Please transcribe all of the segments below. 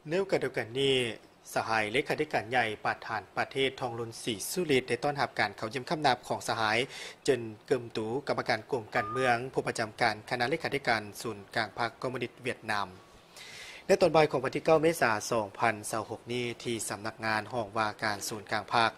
เนื่องกันเดียวกันนี้สหายเลขาธิการใหญ่ประธานประเทศทองลุนศรีสุริตได้ต้อนรับการเข้าเยี่ยมคำนับของสหายเจินเกิมตูกรรมการกลุ่มการเมืองผู้ประจำการคณะเลขาธิการศูนย์กลางพรรคคอมมิวนิสต์เวียดนามในตอนบ่ายของวันที่ 9 เมษายน 2026 นี้ที่สำนักงานห้องว่าการศูนย์กลางพรรค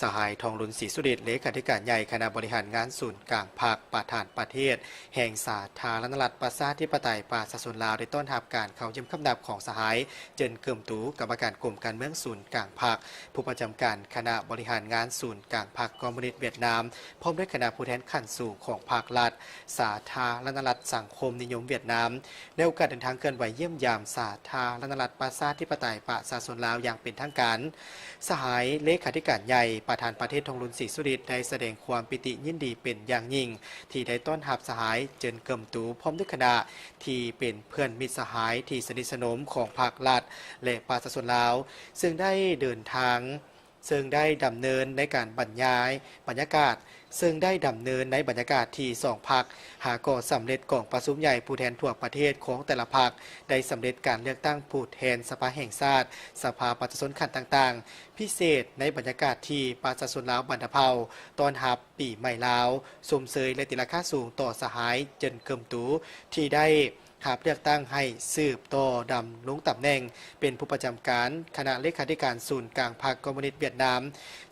สหายทองลุนศรีสุริตเลขาธิการใหญ่คณะบริหารงานศูนย์กลางพรรคประธานประเทศแห่งสาธารณรัฐประชาธิปไตยประชาชนลาวได้ต้อนรับการเข้าเยี่ยมคำนับของสหายเจินเกิมตูกรรมการกลุ่มการเมืองศูนย์กลางพรรคผู้ประจำการคณะบริหารงานศูนย์กลางพรรคคอมมิวนิสต์เวียดนามพร้อมด้วยคณะผู้แทนขั้นสูงของภาครัฐสาธารณรัฐสังคมนิยมเวียดนามในโอกาสเดินทางเกินไหวเยี่ยมยามสาธารณรัฐประชาธิปไตยประชาชนลาวอย่างเป็นทางการสหายเลขาธิการใหญ่ประธานประเทศทองลุนศรีสุริตได้แสดงความปิติยินดีเป็นอย่างยิ่งที่ได้ต้อนรับสหายเจินเกิมตูพร้อมด้วยคณะที่เป็นเพื่อนมิตรสหายที่สนิทสนมของภาครัฐและประชาชนลาวซึ่งได้เดินทางดำเนินในการบรรยายบรรยากาศที่สองพรรคหาก่อสำเร็จกองประชุมใหญ่ผู้แทนทั่วประเทศของแต่ละพรรคได้สำเร็จการเลือกตั้งผู้แทนสภาแห่งชาติสภาประชาชนขั้นต่างๆพิเศษในบรรยากาศที่ประชาชนลาวบรรพเผ่าตอนรับปีใหม่ลาวสมเสยและติราคาสูงต่อสหายเจินเกิมตูที่ได้หาเลือกตั้งให้สืบต่อดำลงตำแหน่งเป็นผู้ประจำการคณะเลขาธิการศูนย์กลางพรรคคอมมิวนิสต์เวียดนาม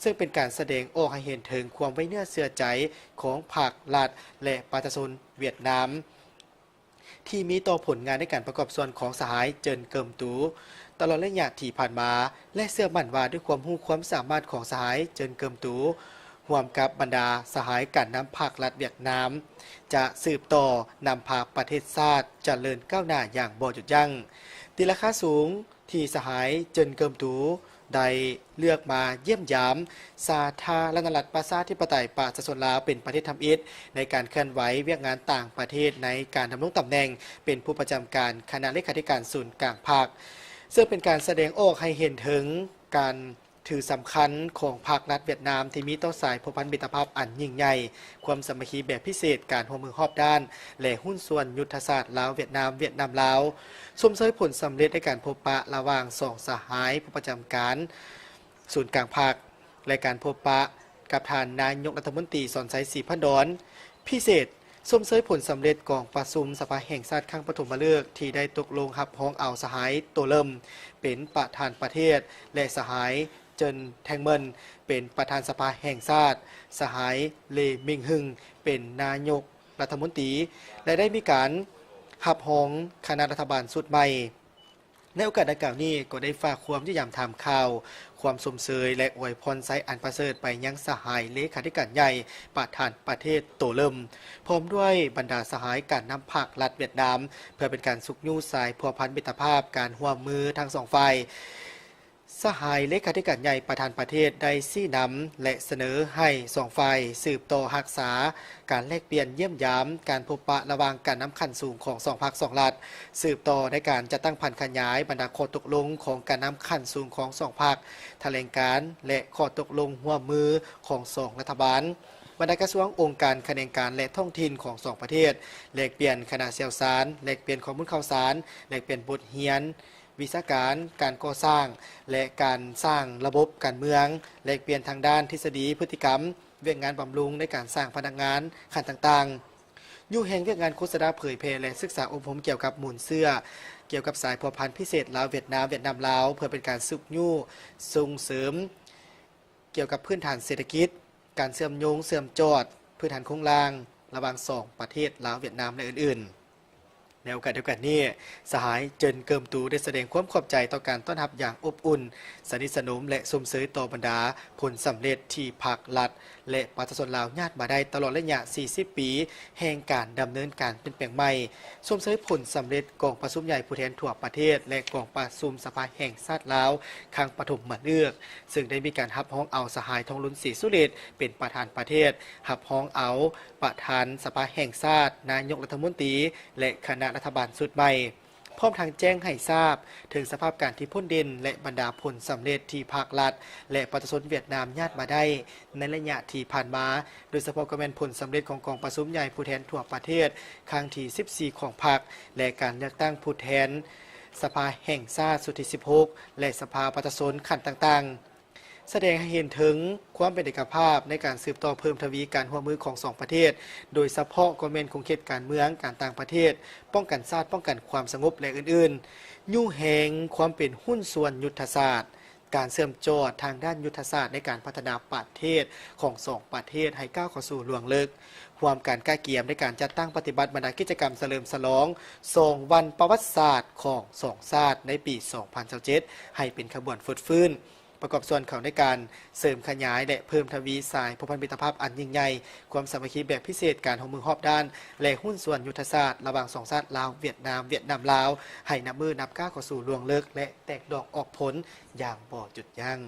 ซึ่งเป็นการแสดงออกให้เห็นถึงความไว้เนื้อเชื่อใจของภาครัฐและประชาชนเวียดนามที่มีต่อผลงานในการประกอบส่วนของสหายเจินเกิมตูตลอดระยะที่ผ่านมาและเชื่อมั่นว่าด้วยความรู้ความสามารถของสหายเจินเกิมตูร่วมกับบรรดาสหายการนำภาครัฐเวียดนามจะสืบต่อนำพาประเทศชาติเจริญก้าวหน้าอย่างบ่หยุดยั้งตีราคาสูงที่สหายเจินเกิมตูได้เลือกมาเยี่ยมยามสาธารณรัฐประชาธิปไตยประชาชนลาวเป็นประเทศทำอิฐในการเคลื่อนไหวเวียกงานต่างประเทศในการดำรงตำแหน่งเป็นผู้ประจำการคณะเลขาธิการศูนย์กลางภาคซึ่งเป็นการแสดงออกให้เห็นถึงการถือสำคัญของภาครัฐเวียดนามที่มีต่อสายผูกพันมิตรภาพอันยิ่งใหญ่ความสามัคคีแบบพิเศษการร่วมมือรอบด้านและหุ้นส่วนยุทธศาสตร์ลาวเวียดนามลาวสมเสยผลสำเร็จในการพบปะระหว่างสองสหายผู้ประจำการศูนย์กลางภาคและการพบปะกับท่านนายกรัฐมนตรีสอนไซศรีพันดอนพิเศษสมเสยผลสำเร็จกองประชุมสภาแห่งชาติครั้งปฐมฤกษ์ที่ได้ตกลงรับพ้องเอาสหายโตเริ่มเป็นประธานประเทศและสหายเจินแทงเมินเป็นประธานสภาแห่งชาติสหายเลมิงฮึงเป็นนายกรัฐมนตรีและได้มีการหับห้องคณะรัฐบาลสุดใหม่ในโอกาสดังกล่าวนี้ก็ได้ฝากความที่ยามถามข่าวความสมเสยและอวยพรไซอันประเสริฐไปยังสหายเลขาธิการใหญ่ประธานประเทศโตเริ่มพร้อมด้วยบรรดาสหายการนำภาครัฐเวียดนามเพื่อเป็นการสุกยู่สายพัวพันมิตรภาพการร่วมมือทั้งสองฝ่ายสหายเลขาธิการใหญ่ประธานประเทศได้ชี้นำและเสนอให้สองฝ่ายสืบต่อรักษาการแลกเปลี่ยนเยี่ยมยามการพบปะระหว่างการนำขั้นสูงของสองพรรคสองรัฐสืบต่อในการจัดตั้งพันขยายบรรดาข้อตกลงของการนำขั้นสูงของสองพรรคแถลงการและข้อตกลงร่วมมือของสองรัฐบาลบรรดากระทรวงองค์การคะแนนการและท้องถิ่นของสองประเทศแลกเปลี่ยนคณะเชี่ยวชาญแลกเปลี่ยนข้อมูลข่าวสารแลกเปลี่ยนบทเรียนวิชาการการก่อสร้างและการสร้างระบบการเมืองแลกเปลี่ยนทางด้านทฤษฎีพฤติกรรมเวียกงานบำรุงในการสร้างพนักงานขั้นต่างๆอยู่แห่งเวียกงานโฆษณาเผยแพร่และศึกษาอบรมเกี่ยวกับหมุนเสื้อเกี่ยวกับสายพัวพันธุ์พิเศษลาวเวียดนามลาวเพื่อเป็นการสุกยู่ส่งเสริมเกี่ยวกับพื้นฐานเศรษฐกิจการเชื่อมโยงเชื่อมจอดพื้นฐานโครงสร้างระหว่างสองประเทศลาวเวียดนามและอื่นๆในโอกาสเดียวกันนี้สหายเจินเกิมตูได้แสดงความขอบใจต่อการต้อนรับอย่างอบอุ่นสนิทสนมและสมเสยต่อบรรดาผลสำเร็จที่ภาครัฐและประชาชนลาวญาติมาได้ตลอดระยะ 40 ปีแห่งการดำเนินการเป็นแปลงใหม่สมเสยผลสำเร็จกองประชุมใหญ่ผู้แทนทั่วประเทศและกองประชุมสภาแห่งชาติลาวครั้งปฐมฤกษ์ซึ่งได้มีการรับห้องเอาสหายทองลุนศรีสุริตเป็นประธานประเทศรับห้องเอาประธานสภาแห่งชาตินายกรัฐมนตรีและคณะรัฐบาลสุดใหม่พร้อมทางแจ้งให้ทราบถึงสภาพการที่พ้นดินและบรรดาผลสำเร็จที่ภาครัฐและประชาชนเวียดนามญาติมาได้ในระยะที่ผ่านมาโดยเฉพาะก็เป็นผลสำเร็จของกองประชุมใหญ่ผู้แทนทั่วประเทศครั้งที่ 14 ของพรรคและการเลือกตั้งผู้แทน สภาแห่งชาติสุดที่16และสภาประชาชนขั้นต่างๆแสดงให้เห็นถึงความเป็นเอกภาพในการสืบต่อเพิ่มทวีการร่วมมือของสองประเทศโดยเฉพาะกฎหมายคงเขตการเมืองการต่างประเทศป้องกันชาติป้องกันความสงบและอื่นๆยู่แหงความเป็นหุ้นส่วนยุทธศาสตร์การเชื่อมโยงทางด้านยุทธศาสตร์ในการพัฒนาประเทศของสองประเทศให้ก้าวเข้าสู่ล่วงลึกความการกล้าเกียมในการจัดตั้งปฏิบัติบรรดากิจกรรมเฉลิมฉลอง2วันประวัติศาสตร์ของสองชาติในปี 2027ให้เป็นขบวนฟืดฟื้นประกอบส่วนเขาในการเสริมขยายและเพิ่มทวีสายผูกพันมิตรภาพอันยิ่งใหญ่ความสามัคคีแบบพิเศษการร่วมมือรอบด้านและหุ้นส่วนยุทธศาสตร์ระหว่างสองชาติลาวเวียดนามลาวให้นับมือนับก้าวเข้าสู่ล่วงลึกและแตกดอกออกผลอย่างบ่จุดยั้ง